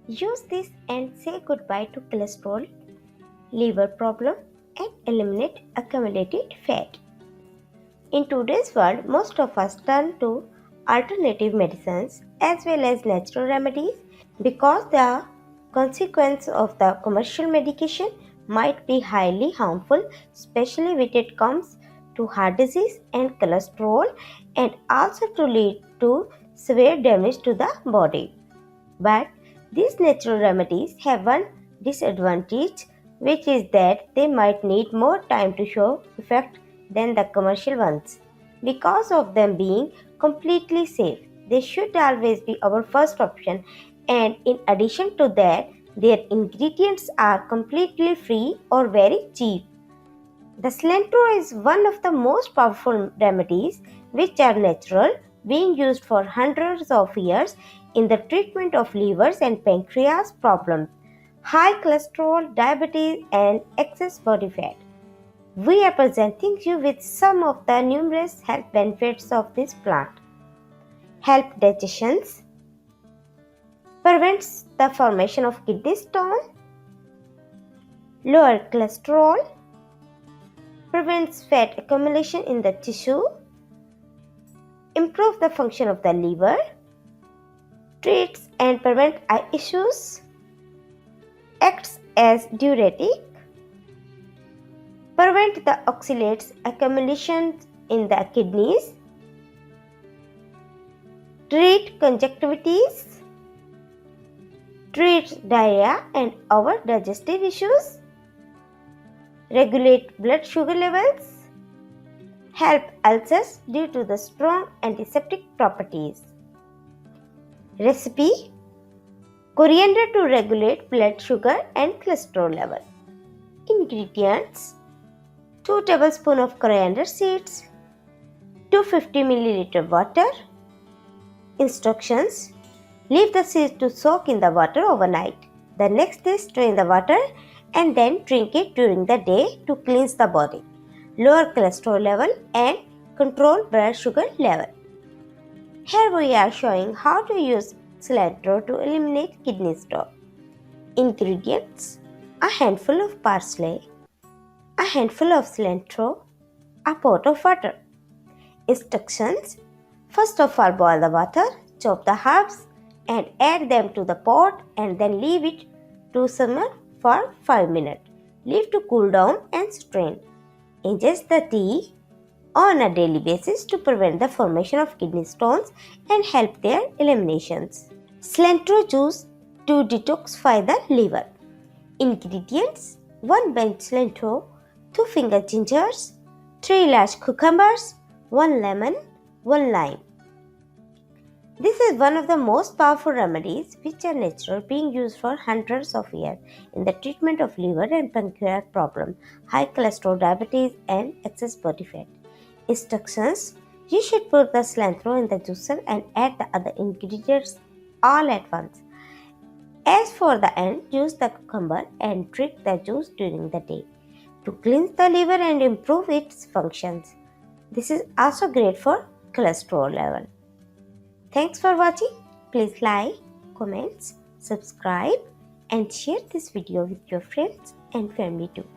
Use this and say goodbye to cholesterol, liver problem, and eliminate accumulated fat. In today's world, most of us turn to alternative medicines as well as natural remedies because the consequence of the commercial medication might be highly harmful, especially when it comes to heart disease and cholesterol, and also to lead to severe damage to the body. But these natural remedies have one disadvantage, which is that they might need more time to show effect than the commercial ones. Because of them being completely safe, they should always be our first option, and in addition to that, their ingredients are completely free or very cheap. The cilantro is one of the most powerful remedies which are natural, being used for hundreds of years in the treatment of livers and pancreas problems, high cholesterol, diabetes, and excess body fat. We are presenting you with some of the numerous health benefits of this plant. Help digestions, prevents the formation of kidney stone, lower cholesterol, prevents fat accumulation in the tissue, improve the function of the liver, treats and prevent eye issues, acts as diuretic, prevent the oxalates accumulation in the kidneys, treat conjunctivitis, treats diarrhea and other digestive issues, regulate blood sugar levels, help ulcers due to the strong antiseptic properties. Recipe: coriander to regulate blood sugar and cholesterol level. Ingredients: 2 tablespoons of coriander seeds, 250 ml water. Instructions: leave the seeds to soak in the water overnight. The next day, strain the water and then drink it during the day to cleanse the body, lower cholesterol level, and control blood sugar level. Here we are showing how to use cilantro to eliminate kidney stone. Ingredients: a handful of parsley, a handful of cilantro, a pot of water. Instructions: first of all, boil the water, chop the herbs and add them to the pot and then leave it to simmer for 5 minutes. Leave to cool down and strain. Ingest the tea on a daily basis to prevent the formation of kidney stones and help their eliminations. Cilantro juice to detoxify the liver. Ingredients: 1 bench cilantro, 2 finger gingers, 3 large cucumbers, 1 lemon, 1 lime. This is one of the most powerful remedies which are natural, being used for hundreds of years in the treatment of liver and pancreas problem, high cholesterol, diabetes, and excess body fat. Instructions: you should put the cilantro in the juicer and add the other ingredients all at once. As for the end, use the cucumber and drink the juice during the day to cleanse the liver and improve its functions. This is also great for cholesterol level. Thanks for watching. Please like, comment, subscribe and share this video with your friends and family too.